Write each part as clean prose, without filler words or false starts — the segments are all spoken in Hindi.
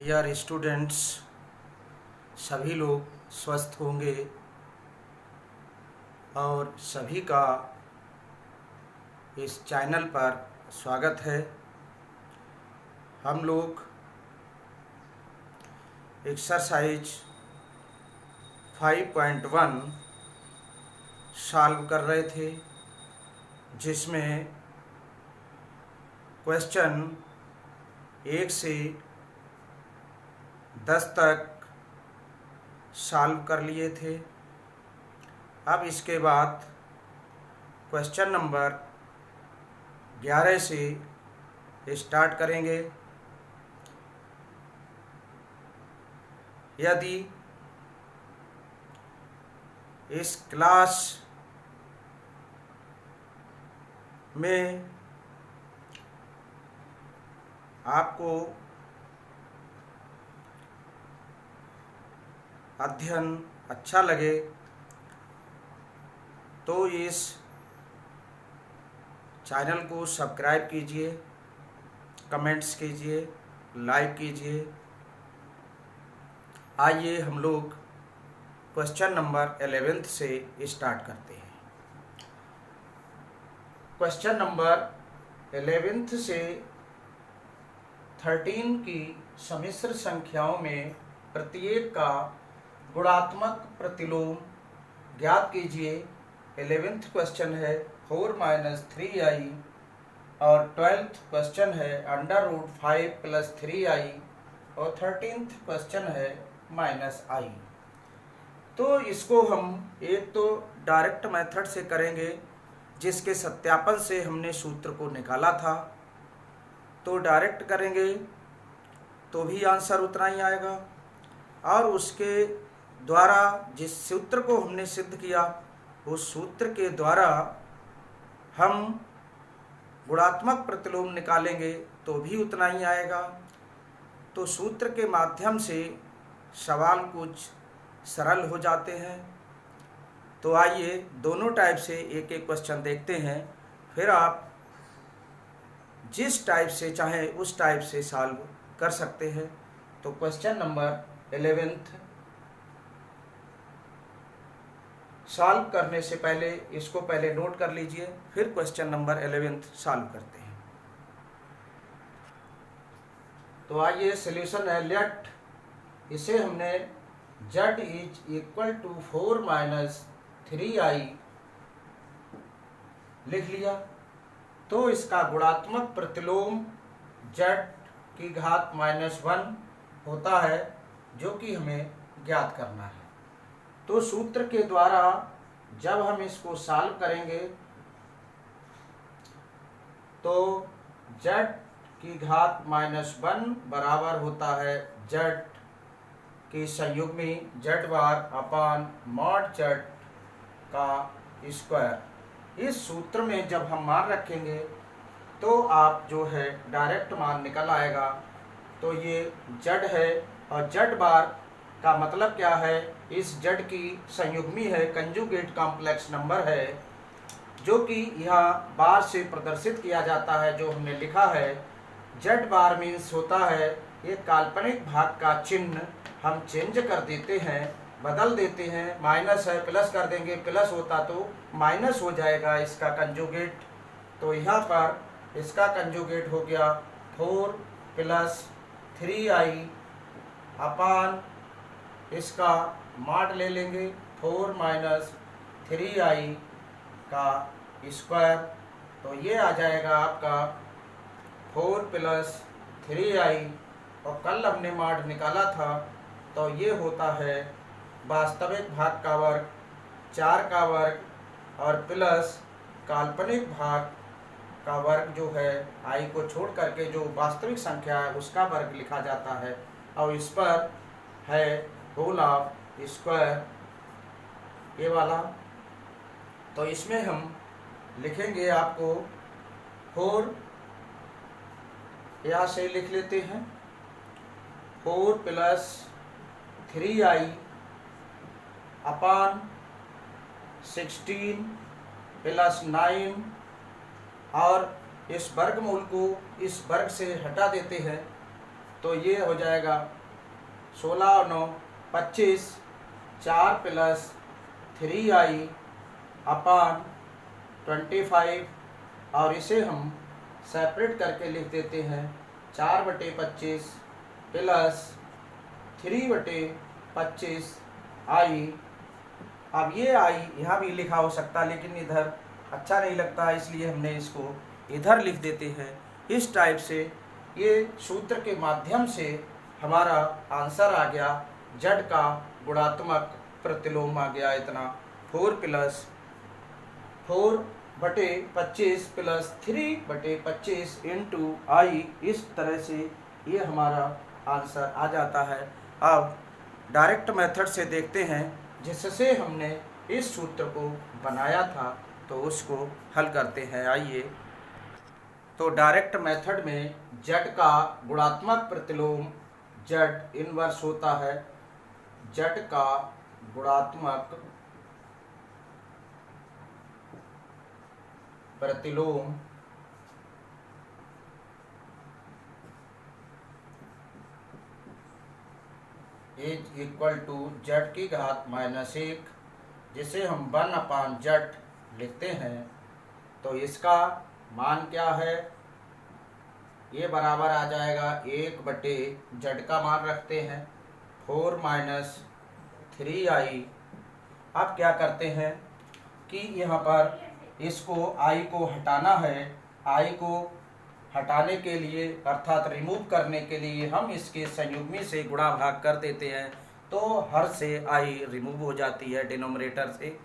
यार स्टूडेंट्स सभी लोग स्वस्थ होंगे और सभी का इस चैनल पर स्वागत है। हम लोग एक्सरसाइज 5.1 सॉल्व कर रहे थे, जिसमें क्वेश्चन 1 से 10 तक सॉल्व कर लिए थे। अब इसके बाद क्वेश्चन नंबर 11 से स्टार्ट करेंगे। यदि इस क्लास में आपको अध्ययन अच्छा लगे तो इस चैनल को सब्सक्राइब कीजिए, कमेंट्स कीजिए, लाइक कीजिए। आइए हम लोग क्वेश्चन नंबर 11 से स्टार्ट करते हैं। क्वेश्चन नंबर 11 से 13 की सम्मिश्र संख्याओं में प्रत्येक का गुणात्मक प्रतिलोम ज्ञात कीजिए। 11th क्वेश्चन है 4 - 3i और 12th क्वेश्चन है √5 + 3i और 13th क्वेश्चन है -i। तो इसको हम एक तो डायरेक्ट मेथड से करेंगे, जिसके सत्यापन से हमने सूत्र को निकाला था। तो डायरेक्ट करेंगे तो भी आंसर उतना ही आएगा, और उसके द्वारा जिस सूत्र को हमने सिद्ध किया उस सूत्र के द्वारा हम गुणात्मक प्रतिलोम निकालेंगे तो भी उतना ही आएगा। तो सूत्र के माध्यम से सवाल कुछ सरल हो जाते हैं। तो आइए दोनों टाइप से एक एक क्वेश्चन देखते हैं, फिर आप जिस टाइप से चाहे उस टाइप से सॉल्व कर सकते हैं। तो क्वेश्चन नंबर 11 सॉल्व करने से पहले इसको पहले नोट कर लीजिए, फिर क्वेश्चन नंबर 11 सॉल्व करते हैं। तो आइए सॉल्यूशन है लेट, इसे हमने z = 4 - 3i लिख लिया। तो इसका गुणात्मक प्रतिलोम z⁻⁻1 होता है, जो कि हमें ज्ञात करना है। तो सूत्र के द्वारा जब हम इसको सॉल्व करेंगे तो z⁻⁻1 बराबर होता है z की संयुग्मी z⁻/mod z का स्क्वायर। इस सूत्र में जब हम मान रखेंगे तो आप जो है डायरेक्ट मान निकल आएगा। तो ये z है और z बार का मतलब क्या है, इस z की संयुग्मी है, कंजुगेट कॉम्प्लेक्स नंबर है, जो कि यहाँ बार से प्रदर्शित किया जाता है। जो हमने लिखा है z बार मीन्स होता है एक काल्पनिक भाग का चिन्ह हम चेंज कर देते हैं, बदल देते हैं। माइनस है प्लस कर देंगे, प्लस होता तो माइनस हो जाएगा इसका कंजुगेट। तो यहाँ पर इसका कंजुगेट हो गया 4 + 3i अपान इसका मॉड ले लेंगे 4 - 3i का स्क्वायर। तो ये आ जाएगा आपका 4 + 3i, और कल हमने मॉड निकाला था तो ये होता है वास्तविक भाग का वर्ग 4 का वर्ग और प्लस काल्पनिक भाग का वर्ग जो है i को छोड़ करके जो वास्तविक संख्या है उसका वर्ग लिखा जाता है, और इस पर है होल ऑफ स्क्वायर ये वाला। तो इसमें हम लिखेंगे आपको 4, यहाँ से लिख लेते हैं 4 + 3i अपान 16 + 9, और इस वर्गमूल को इस वर्ग से हटा देते हैं तो ये हो जाएगा 16 और 9 25, 4 प्लस 3i अपान 25, और इसे हम सेपरेट करके लिख देते हैं 4/25 प्लस 3/25 आई। अब ये आई यहाँ भी लिखा हो सकता है, लेकिन इधर अच्छा नहीं लगता, इसलिए हमने इसको इधर लिख देते हैं। इस टाइप से ये सूत्र के माध्यम से हमारा आंसर आ गया, जड़ का गुणात्मक प्रतिलोम आ गया इतना 4 प्लस 4/25 प्लस 3/25 इंटू आई। इस तरह से ये हमारा आंसर आ जाता है। अब डायरेक्ट मेथड से देखते हैं, जिससे हमने इस सूत्र को बनाया था, तो उसको हल करते हैं। आइए, तो डायरेक्ट मेथड में जड़ का गुणात्मक प्रतिलोम जड़ इनवर्स होता है। जड़ का गुणात्मक प्रतिलोम इज इक्वल टू जड़ की घात -1, जिसे हम 1/z लिखते हैं। तो इसका मान क्या है, ये बराबर आ जाएगा 1/z का मान रखते हैं 4 - 3i। अब क्या करते हैं कि यहाँ पर इसको i को हटाना है। i को हटाने के लिए अर्थात रिमूव करने के लिए हम इसके संयुग्मी से गुणा भाग कर देते हैं, तो हर से i रिमूव हो जाती है डिनोमिनेटर से।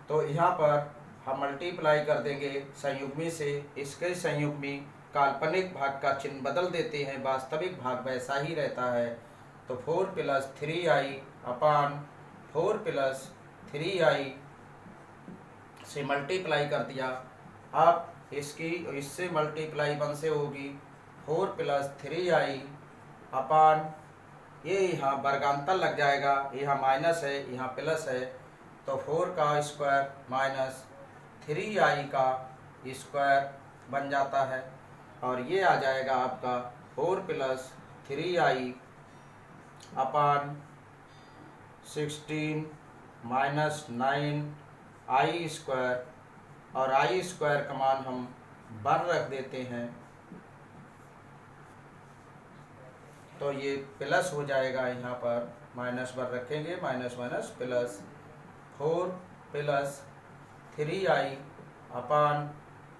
तो यहाँ पर हम मल्टीप्लाई कर देंगे संयुग्मी से, इसके संयुग्मी काल्पनिक भाग का चिन्ह बदल देते हैं, वास्तविक भाग वैसा ही रहता है। तो 4 + 3i अपान 4 + 3i से मल्टीप्लाई कर दिया। अब इसकी इससे मल्टीप्लाई 1 से होगी 4 + 3i अपान, ये यहाँ वर्गांतर लग जाएगा, यहाँ माइनस है यहाँ प्लस है, तो 4 का स्क्वायर माइनस 3i का स्क्वायर बन जाता है। और ये आ जाएगा आपका 4 + 3i अपान 16 - 9i², और i² का मान हम 1 रख देते हैं, तो ये प्लस हो जाएगा। यहाँ पर -1 रखेंगे, माइनस माइनस प्लस 4 + 3i अपान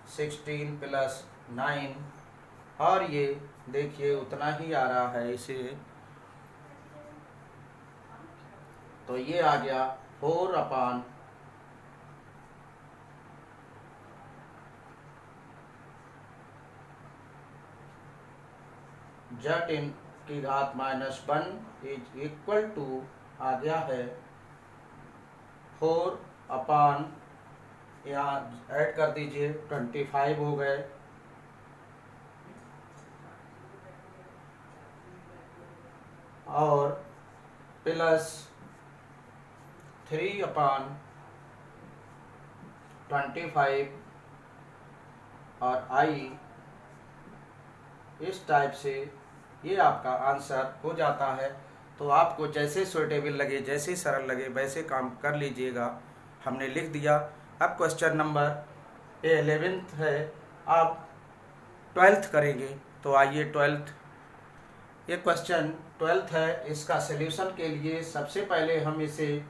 16 + 9, और ये देखिए उतना ही आ रहा है इसे, तो ये आ गया 4 जट इन की घात -1 इज इक्वल टू आ गया है 4 यहाँ ऐड कर दीजिए 25 हो गए, और प्लस 3/25 और i। इस टाइप से ये आपका आंसर हो जाता है। तो आपको जैसे सुटेबल लगे, जैसे सरल लगे, वैसे काम कर लीजिएगा। हमने लिख दिया। अब क्वेश्चन नंबर 11th है, अब 12th करेंगे। तो आइए 12th, ये क्वेश्चन 12th है। इसका सलूशन के लिए सबसे पहले हम इसे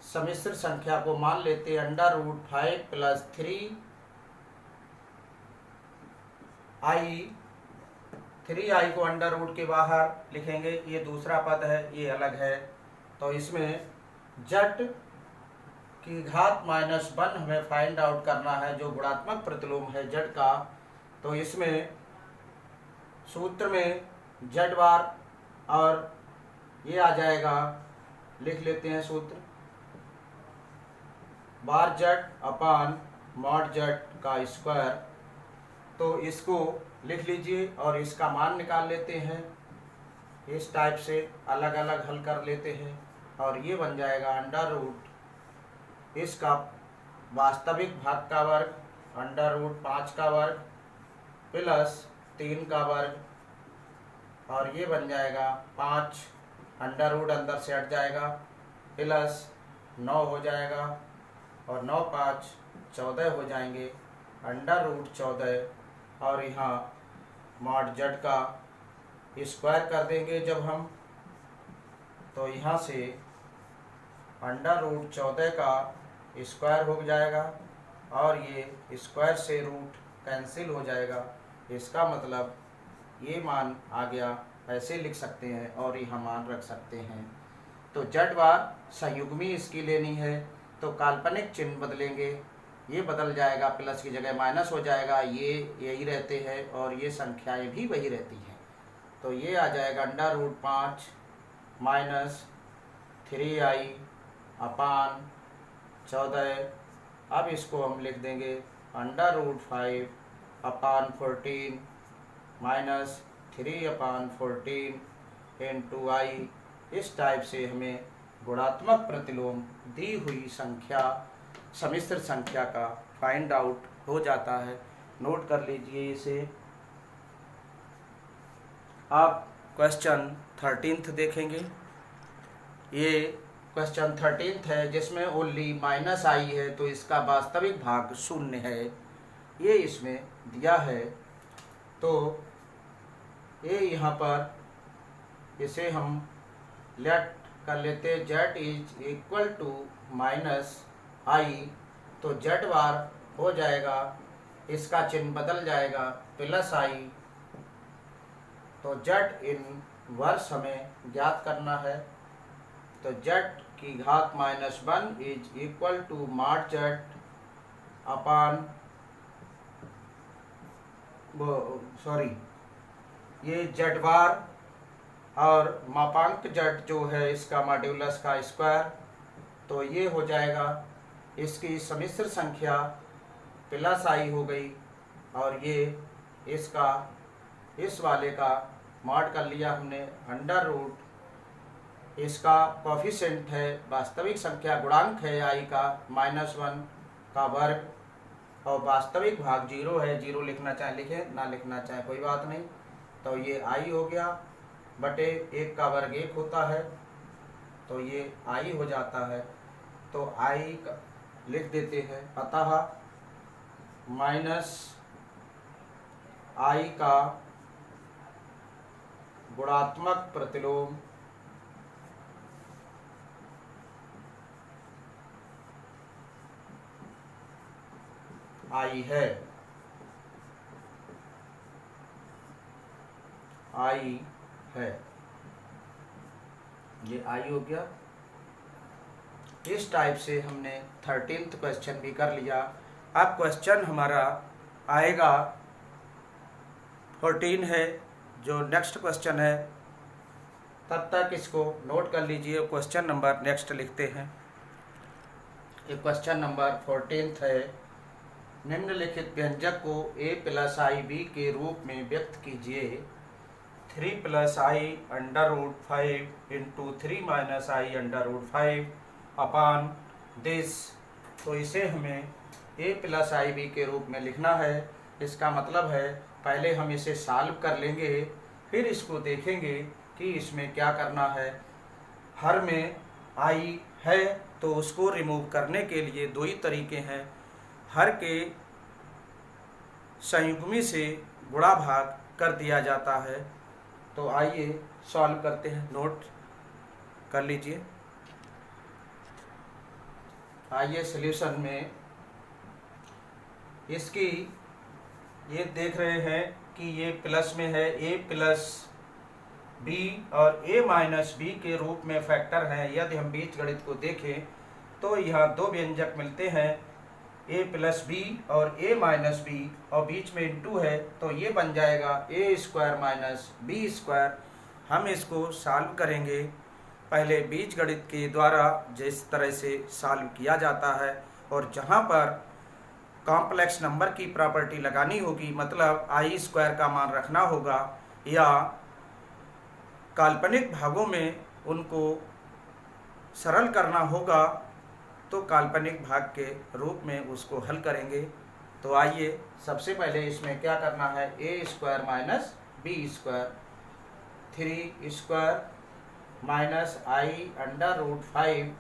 सम्मिश्र संख्या को मान लेते हैं √5 + 3i को अंडर रूट के बाहर लिखेंगे, ये दूसरा पद है, ये अलग है। तो इसमें जट की घात -1 हमें फाइंड आउट करना है, जो गुणात्मक प्रतिलोम है जड़ का। तो इसमें सूत्र में जड़ बार, और ये आ जाएगा, लिख लेते हैं सूत्र, बार जड़ अपान मॉड जड़ का स्क्वायर। तो इसको लिख लीजिए और इसका मान निकाल लेते हैं। इस टाइप से अलग अलग हल कर लेते हैं, और ये बन जाएगा अंडर रूट इसका वास्तविक भाग का वर्ग √5 का वर्ग प्लस 3 का वर्ग और ये बन जाएगा 5, अंडर रूट अंदर से हट जाएगा, प्लस 9 हो जाएगा और 9 5 14 हो जाएंगे, अंडर रूट 14 और यहाँ मॉड जेड का स्क्वायर कर देंगे जब हम, तो यहाँ से अंडर रूट 14 का स्क्वायर हो जाएगा और ये स्क्वायर से रूट कैंसिल हो जाएगा। इसका मतलब ये मान आ गया, ऐसे लिख सकते हैं और यहाँ मान रख सकते हैं। तो जेड बार संयुग्मी इसकी लेनी है तो काल्पनिक चिन्ह बदलेंगे, ये बदल जाएगा, प्लस की जगह माइनस हो जाएगा, ये यही रहते हैं और ये संख्याएं भी वही रहती हैं। तो ये आ जाएगा अंडर रूट 5 माइनस 3i अपान 14। अब इसको हम लिख देंगे अंडर रूट 5 अपान 14 माइनस 3 अपान 14 इंटू आई। इस टाइप से हमें गुणात्मक प्रतिलोम दी हुई संख्या, सम्मिश्र संख्या का फाइंड आउट हो जाता है। नोट कर लीजिए इसे। आप क्वेश्चन 13 देखेंगे। ये क्वेश्चन 13 है जिसमें ओनली माइनस आई है, तो इसका वास्तविक भाग 0 है, ये इसमें दिया है। तो ये यहाँ पर इसे हम लेट कर लेते, z is equal to minus i, तो जेड बार हो जाएगा, इसका चिन्ह बदल जाएगा, प्लस आई। तो जेड इन वर्ष हमें ज्ञात करना है, तो जेड की घात -1 is equal to mod z upon ये जेड बार और मापांक जेड जो है इसका मॉड्यूलस का स्क्वायर, तो ये हो जाएगा इसकी सम्मिश्र संख्या प्लस आई हो गई और ये इसका इस वाले का मॉड कर लिया हमने, अंडर रूट इसका कोफिशिएंट है, वास्तविक संख्या गुणांक है आई का -1 का वर्ग और वास्तविक भाग 0 है। 0 लिखना चाहे लिखें, ना लिखना चाहे कोई बात नहीं। तो ये आई हो गया बटे 1 का वर्ग 1 होता है, तो ये आई हो जाता है। तो आई लिख देते हैं, अतः माइनस आई का गुणात्मक प्रतिलोम आई है, आई है, ये आई हो गया। इस टाइप से हमने 13th क्वेश्चन भी कर लिया। अब क्वेश्चन हमारा आएगा 14 है जो नेक्स्ट क्वेश्चन है, तब तक इसको नोट कर लीजिए। क्वेश्चन नंबर नेक्स्ट लिखते हैं। ये क्वेश्चन नंबर 14 है। निम्नलिखित व्यंजक को a + ib के रूप में व्यक्त कीजिए। 3 + i under root 5 into 3 - i under root 5 upon this. तो इसे हमें a + ib के रूप में लिखना है। इसका मतलब है पहले हम इसे सॉल्व कर लेंगे, फिर इसको देखेंगे कि इसमें क्या करना है। हर में i है तो उसको रिमूव करने के लिए दो ही तरीके हैं। हर के संयुग्मी से गुणा भाग कर दिया जाता है। तो आइए सॉल्व करते हैं, नोट कर लीजिए। आइए सॉल्यूशन में इसकी ये देख रहे हैं कि ये प्लस में है, a + b और a - b के रूप में फैक्टर हैं। यदि हम बीजगणित को देखें तो यहाँ दो व्यंजक मिलते हैं, a + b और a - b और बीच में इंटू है, तो ये बन जाएगा a² - b²। हम इसको सॉल्व करेंगे। पहले बीजगणित के द्वारा जिस तरह से सॉल्व किया जाता है और जहाँ पर कॉम्प्लेक्स नंबर की प्रॉपर्टी लगानी होगी, मतलब i² का मान रखना होगा या काल्पनिक भागों में उनको सरल करना होगा, तो काल्पनिक भाग के रूप में उसको हल करेंगे। तो आइए सबसे पहले इसमें क्या करना है, a² - b²। 3 स्क्वायर माइनस आई अंडर रूट 5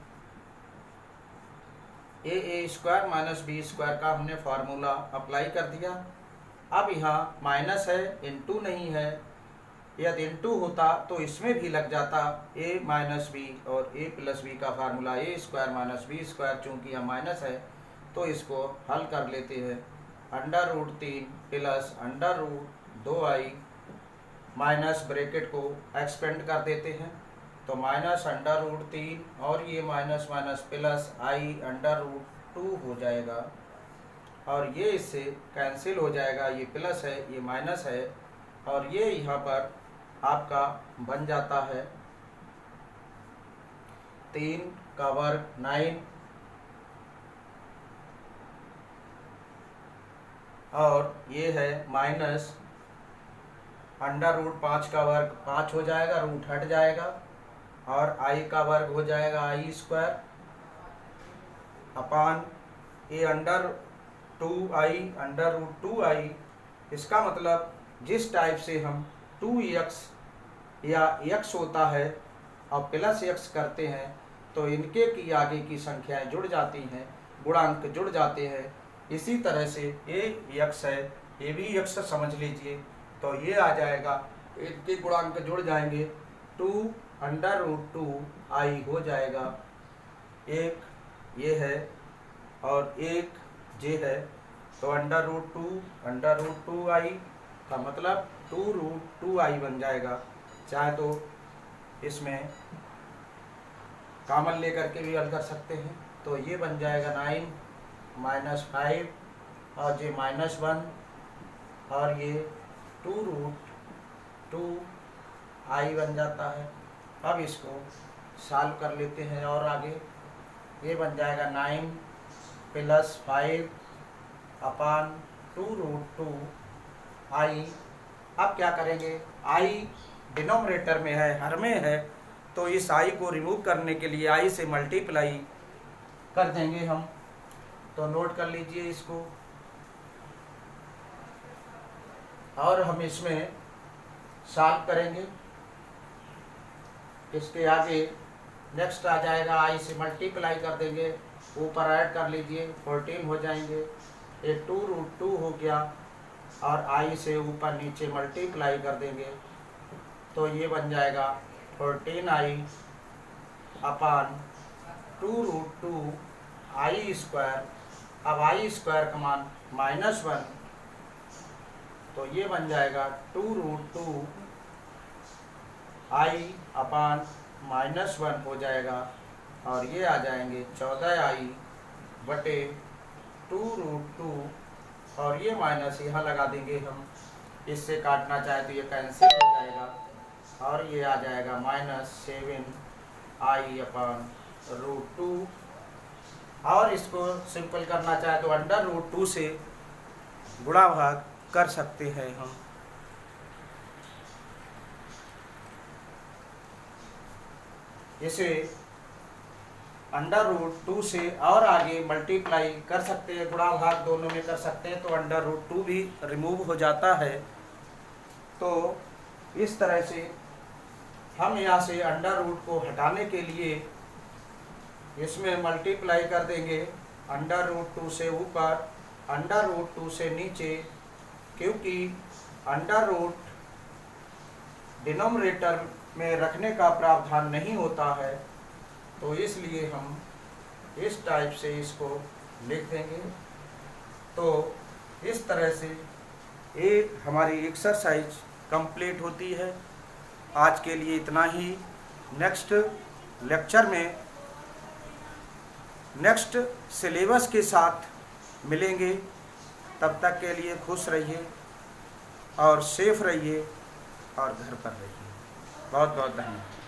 ए स्क्वायर माइनस बी स्क्वायर का हमने फार्मूला अप्लाई कर दिया। अब यहाँ माइनस है, इनटू नहीं है। यदि इनटू होता तो इसमें भी लग जाता ए माइनस बी और ए प्लस बी का फार्मूला ए स्क्वायर माइनस बी स्क्वायर। चूँकि यहाँ माइनस है तो इसको हल कर लेते हैं। Under root 3 plus under root 2i minus bracket को एक्सपेंड कर देते हैं तो माइनस अंडर रूट 3 और ये माइनस माइनस प्लस आई अंडर रूट 2 हो जाएगा और ये इससे कैंसिल हो जाएगा। ये प्लस है, ये माइनस है और ये यहाँ पर आपका बन जाता है 3 का वर्ग 9 और ये है माइनस अंडर रूट 5 का वर्ग 5 हो जाएगा, रूट हट जाएगा और आई का वर्ग हो जाएगा i square upon a under 2i under root 2i। इसका मतलब जिस टाइप से हम 2x या x होता है और प्लस x करते हैं तो इनके की आगे की संख्याएं जुड़ जाती हैं, गुणांक जुड़ जाते हैं। इसी तरह से ये x है, ये भी x समझ लीजिए तो ये आ जाएगा, इनके गुणांक जुड़ जाएंगे 2 अंडर रूट 2i हो जाएगा। एक ये है और एक जे है तो अंडर रूट 2i का मतलब 2 रूट 2i बन जाएगा। चाहे तो इसमें कॉमन लेकर के भी हल कर सकते हैं तो ये बन जाएगा 9 माइनस 5 और जे माइनस 1 और ये 2 रूट 2i बन जाता है। अब इसको सॉल्व कर लेते हैं और आगे ये बन जाएगा 9 प्लस 5 अपान 2 रूट 2i। अब क्या करेंगे, i डिनोमिनेटर में है, हर में है तो इस i को रिमूव करने के लिए i से मल्टीप्लाई कर देंगे हम। तो नोट कर लीजिए इसको और हम इसमें सॉल्व करेंगे। इसके आगे नेक्स्ट आ जाएगा i से मल्टीप्लाई कर देंगे, ऊपर ऐड कर लीजिए 14 हो जाएंगे। ये 2 रूट 2 हो गया और i से ऊपर नीचे मल्टीप्लाई कर देंगे तो ये बन जाएगा 14i अपान 2 रूट 2i स्क्वायर। अब i स्क्वायर का मान -1 तो ये बन जाएगा 2 रूट 2i अपान -1 हो जाएगा और ये आ जाएंगे 14i बटे 2 रूट 2 और ये माइनस यहाँ लगा देंगे हम, इससे काटना चाहे तो ये कैंसिल हो जाएगा और ये आ जाएगा -7i अपान रूट 2। और इसको सिंपल करना चाहे तो अंडर रूट 2 से गुणा भाग कर सकते हैं हम। इसे अंडर रूट 2 से और आगे मल्टीप्लाई कर सकते हैं, गुणा भाग दोनों में कर सकते हैं तो अंडर रूट 2 भी रिमूव हो जाता है। तो इस तरह से हम यहाँ से अंडर रूट को हटाने के लिए इसमें मल्टीप्लाई कर देंगे अंडर रूट 2 से ऊपर अंडर रूट 2 से नीचे, क्योंकि अंडर रूट डिनोमिनेटर में रखने का प्रावधान नहीं होता है तो इसलिए हम इस टाइप से इसको लिख देंगे। तो इस तरह से ये हमारी एक्सरसाइज कंप्लीट होती है। आज के लिए इतना ही। नेक्स्ट लेक्चर में नेक्स्ट सिलेबस के साथ मिलेंगे। तब तक के लिए खुश रहिए और सेफ रहिए और घर पर रहिए। बहुत बहुत धन्यवाद।